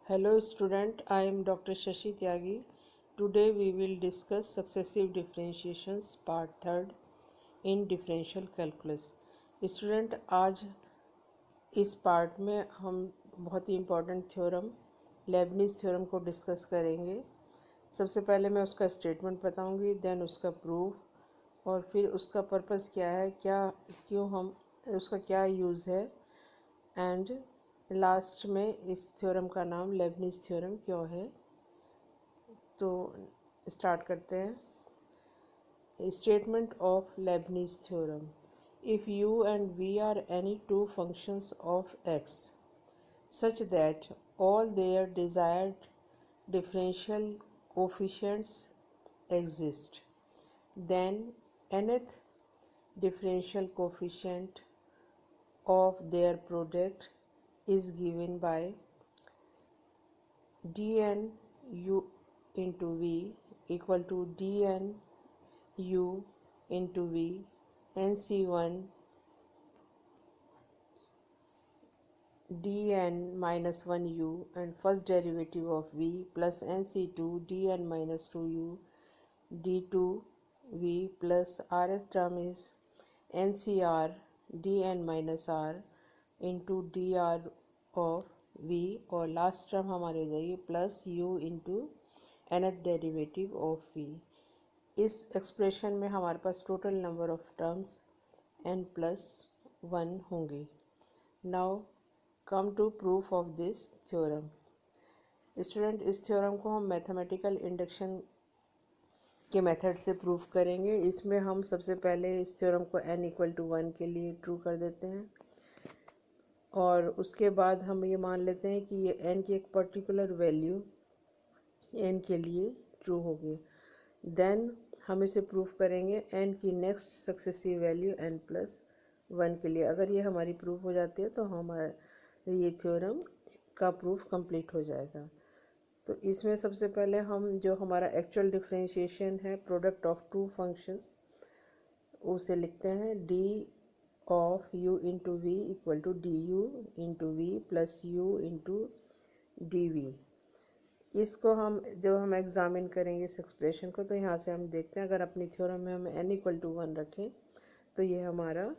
Hello student, I am Dr. Shashi Tyagi. Today we will discuss successive differentiations part third in differential calculus. Student आज इस part में हम बहुत ही important theorem Lebanese theorem को discuss करेंगे। सबसे पहले मैं उसका स्टेटमेंट बताऊंगी, देन उसका प्रूफ और फिर उसका पर्पस क्या है, क्यों हम उसका क्या यूज़ है, एंड लास्ट में इस थ्योरम का नाम लेबनिज थ्योरम क्यों है। तो स्टार्ट करते हैं। Statement of Leibniz theorem. If U and V are any two functions of X such that all their desired differential coefficients exist, then nth differential coefficient of their product is given by dn u into v equal to dn u into v nc1 dn minus 1u and first derivative of v plus nc2 dn minus 2u d2v plus rth term is ncr dn minus r into dr of v और last term हमारी हो जाएगी plus u into nth derivative of v। इस expression में हमारे पास total number of terms n plus 1 होंगे। Now come to proof of this theorem. Student, इस थ्योरम को हम मैथमेटिकल इंडक्शन के मेथड से प्रूफ करेंगे। इसमें हम सबसे पहले इस थ्योरम को n इक्वल टू 1 के लिए ट्रू कर देते हैं और उसके बाद हम ये मान लेते हैं कि ये n की एक पर्टिकुलर वैल्यू n के लिए ट्रू होगी। देन हम इसे प्रूफ करेंगे n की next successive value n plus 1 के लिए। अगर ये हमारी प्रूफ हो जाती है तो हमारा ये थ्योरम का प्रूफ कंप्लीट हो जाएगा। तो इसमें सबसे पहले हम जो हमारा एक्चुअल डिफरेंशिएशन है प्रोडक्ट ऑफ टू फंक्शंस उसे लिखते हैं D of u into V equal to D U into V plus U into D V. इसको हम जब हम एग्जामिन करेंगे इस एक्सप्रेशन को तो यहाँ से हम देखते हैं, अगर अपनी थ्योरम में हम n इक्वल टू 1 रखें तो ये हमारा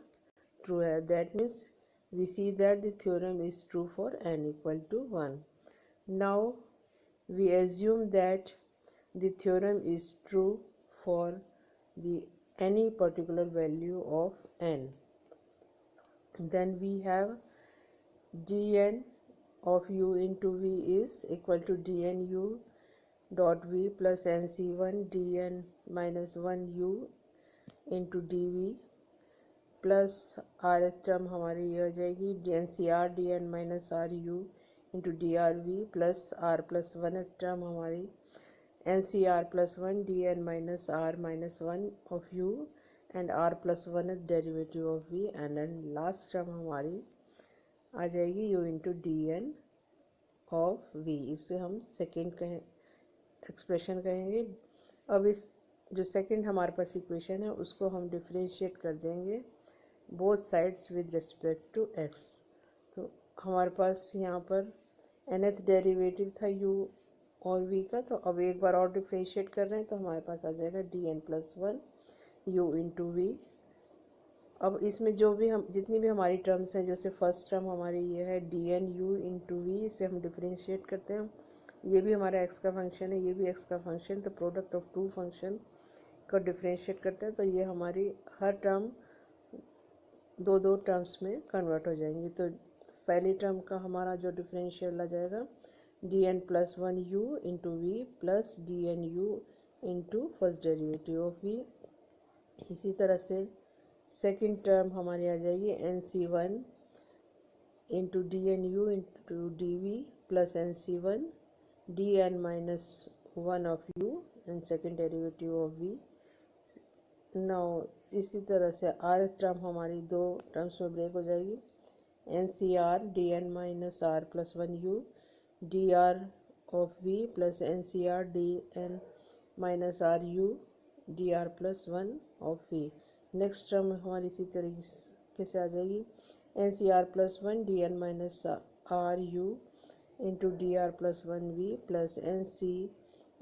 ट्रू है। That means we see that the theorem is true for n equal to 1. Now we assume that the theorem is true for the any particular value of n. Then we have dn of u into v is equal to dn u dot v plus nc1 dn minus 1 u into dv plus R H term हमारी ये हो जाएगी D N C R D N minus R U into D R V plus R plus one H term हमारी N C R plus 1 D N minus R minus 1 of U and R plus one H derivative of V and then last term हमारी आ जाएगी U into D N of V. इसे हम second कहें expression कहेंगे। अब इस जो सेकेंड हमारे पास इक्वेशन है उसको हम डिफ्रेंशिएट कर देंगे both sides with respect to X. तो हमारे पास यहाँ पर nth डेरिवेटिव था u और v का, तो अब एक बार और डिफ्रेंशिएट कर रहे हैं तो हमारे पास आ जाएगा dn plus 1 u into V. अब इसमें जो भी हम जितनी भी हमारी टर्म्स हैं, जैसे फर्स्ट टर्म हमारी ये है dn u इंटू वी, इसे हम डिफ्रेंशिएट करते हैं। ये भी हमारा x का फंक्शन है, ये भी x का फंक्शन, तो प्रोडक्ट ऑफ टू फंक्शन को डिफ्रेंशिएट करते हैं तो ये हमारी हर टर्म दो दो टर्म्स में कन्वर्ट हो जाएंगी। तो पहली टर्म का हमारा जो डिफरेंशियल आ जाएगा D N plus 1 U into V plus D N U into first derivative of V. इसी तरह से सेकेंड टर्म हमारी आ जाएगी N C 1 into D N U into D V plus N C 1 D N minus 1 of U and second derivative of V. Now इसी तरह से are term हमारी दो टर्म्स में ब्रेक हो जाएगी N C R D N minus R plus 1 U D R of V plus N C R D N minus R U D R plus 1 of V. Next term हमारी इसी तरीके से आ जाएगी N C R plus 1 D N minus R U into D R plus one V plus N C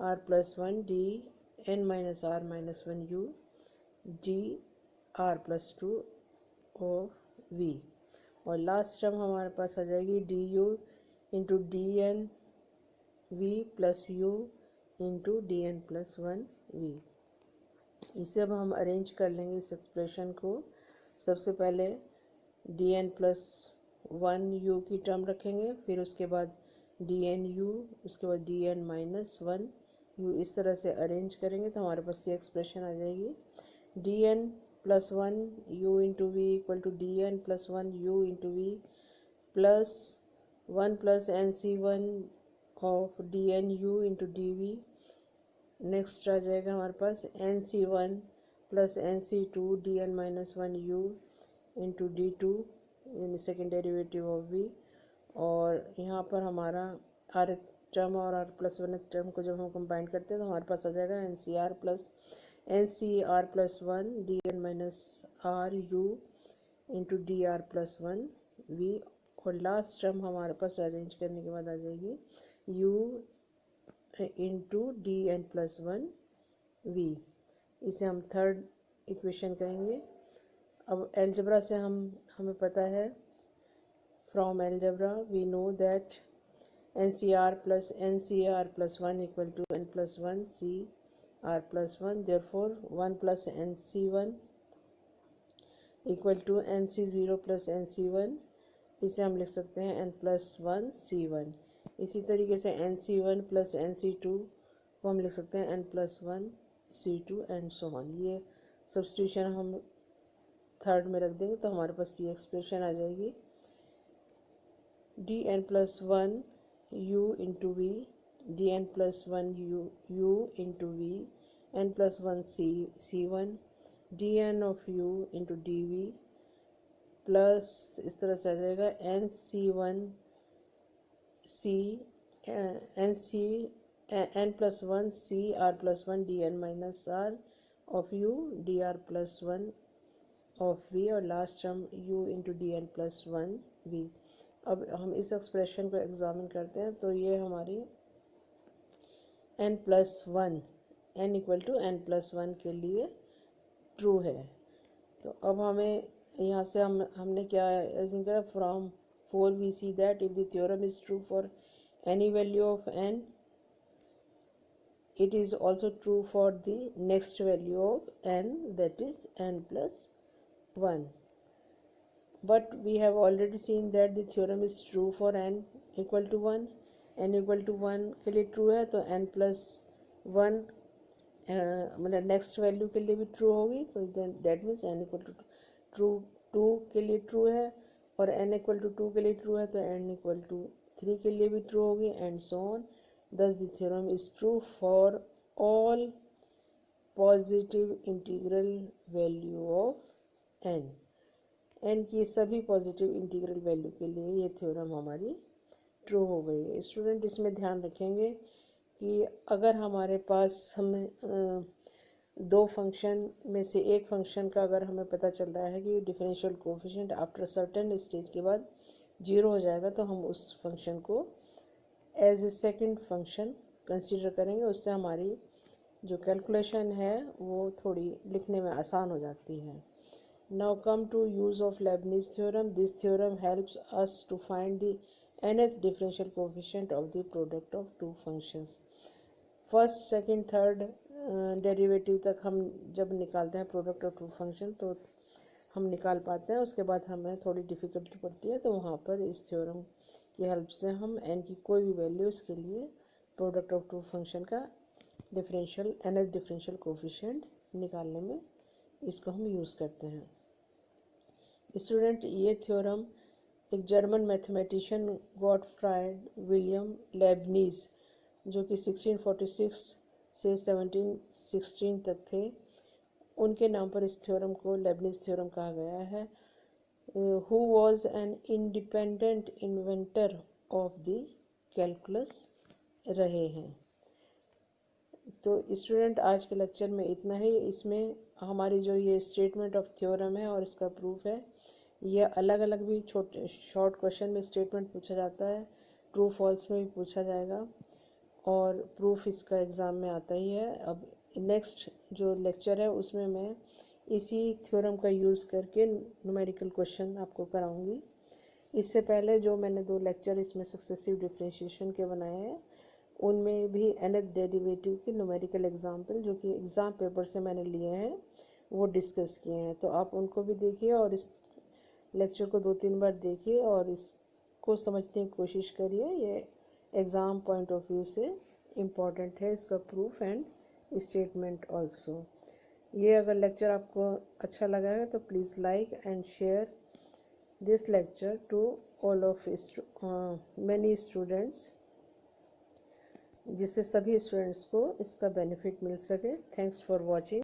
R plus one D N minus R minus one you D R plus two of V. और last term हमारे पास आ जाएगी D U into D N V plus U into D N plus one V. इसे अब हम arrange कर लेंगे इस एक्सप्रेशन को। सबसे पहले D N plus one U की टर्म रखेंगे, फिर उसके बाद डी एन यू, उसके बाद D N minus one U. इस तरह से अरेंज करेंगे तो हमारे पास ये एक्सप्रेशन आ जाएगी D N plus one U into V equal to D N plus one U into V plus one plus N C one of D N U into D V. Next आ जाएगा हमारे पास N C one plus N C two D N minus one U into D two यानी second derivative of V. और यहाँ पर हमारा R term और आर प्लस वन टर्म को जब हम कंबाइन करते हैं तो हमारे पास आ जाएगा N C R plus one D N minus R U into D R plus one V. और लास्ट टर्म हमारे पास अरेंज करने के बाद आ जाएगी U into D N plus one V. इसे हम थर्ड इक्वेशन कहेंगे। अब एलजेब्रा से हमें पता है, from algebra we know that N C R plus one equal to N plus one C R plus one. Therefore one plus N C one equal to N C zero plus N C one. इसे हम लिख सकते हैं N plus one C one. इसी तरीके से N C one plus N C two को हम लिख सकते हैं N plus one C two and so on. ये सब्स्टिट्यूशन हम थर्ड में रख देंगे तो हमारे पास ये एक्सप्रेशन आ जाएगी D N plus one U into V D N plus one U into V N plus one C one D N of U into D V plus इस तरह से आ जाएगा N C one C N plus one C R plus one D N minus R of U D R plus one of V. और last term U into D N plus one V. अब हम इस expression को examine करते हैं तो ये हमारी N plus one N equal to N plus one के लिए ट्रू है। तो अब हमें यहाँ से हमने क्या एज्यूम किया, from 4 we see that if the theorem is true for any value of n, it is also true for the next value of n, that is n plus 1. But we have already seen that the theorem is true for n equal to 1. n equal to 1 के लिए true है तो n plus 1 मतलब next value के लिए भी true होगी, तो that means n equal to 2 के लिए ट्रू है, और n इक्वल टू 2 के लिए ट्रू है तो n इक्वल टू 3 के लिए भी ट्रू होगी एंड सो ऑन। दस the theorem is true for all positive integral value of n की सभी पॉजिटिव इंटीग्रल वैल्यू के लिए ये थ्योरम हमारी ट्रू हो गई है। स्टूडेंट इसमें ध्यान रखेंगे कि अगर हमारे पास हमें दो फंक्शन में से एक फंक्शन का अगर हमें पता चल रहा है कि differential coefficient after certain stage के बाद 0 हो जाएगा तो हम उस फंक्शन को as a second function consider करेंगे। उससे हमारी जो कैलकुलेशन है वो थोड़ी लिखने में आसान हो जाती है। Now come to use of Leibniz theorem. This theorem helps us to find the nth differential coefficient of the product of two functions. First second third derivative तक हम जब निकालते हैं प्रोडक्ट ऑफ टू फंक्शन तो हम निकाल पाते हैं, उसके बाद हमें थोड़ी डिफ़िकल्टी पड़ती है, तो वहाँ पर इस थ्योरम की हेल्प से हम n की कोई भी वैल्यू इसके लिए प्रोडक्ट ऑफ टू फंक्शन का डिफरेंशियल nth डिफरेंशियल कोफिशिएंट निकालने में इसको हम यूज़ करते हैं। स्टूडेंट ये थ्योरम एक German mathematician Gottfried William Leibniz जो कि 1646 से 1716 तक थे, उनके नाम पर इस थ्योरम को लेबनीज़ थ्योरम कहा गया है। Who was an independent inventor of the calculus रहे हैं। तो स्टूडेंट आज के लेक्चर में इतना ही। इसमें हमारी जो ये स्टेटमेंट ऑफ थ्योरम है और इसका प्रूफ है, यह अलग अलग भी छोटे शॉर्ट क्वेश्चन में स्टेटमेंट पूछा जाता है। ट्रू फॉल्स में भी पूछा जाएगा और प्रूफ इसका एग्ज़ाम में आता ही है। अब नेक्स्ट जो लेक्चर है उसमें मैं इसी थ्योरम का यूज़ करके न्यूमेरिकल क्वेश्चन आपको कराऊंगी। इससे पहले जो मैंने 2 लेक्चर इसमें सक्सेसिव डिफरेंशिएशन के बनाए हैं उनमें भी nth डेरिवेटिव के न्यूमेरिकल एग्जाम्पल जो कि एग्ज़ाम पेपर से मैंने लिए हैं वो डिस्कस किए हैं, तो आप उनको भी देखिए और इस लेक्चर को 2-3 बार देखिए और इसको समझने की कोशिश करिए। ये एग्ज़ाम पॉइंट ऑफ व्यू से इम्पॉर्टेंट है, इसका प्रूफ एंड स्टेटमेंट ऑल्सो। ये अगर लेक्चर आपको अच्छा लगा है तो please like and share this lecture to all of many students, जिससे सभी स्टूडेंट्स को इसका बेनिफिट मिल सके। Thanks for watching.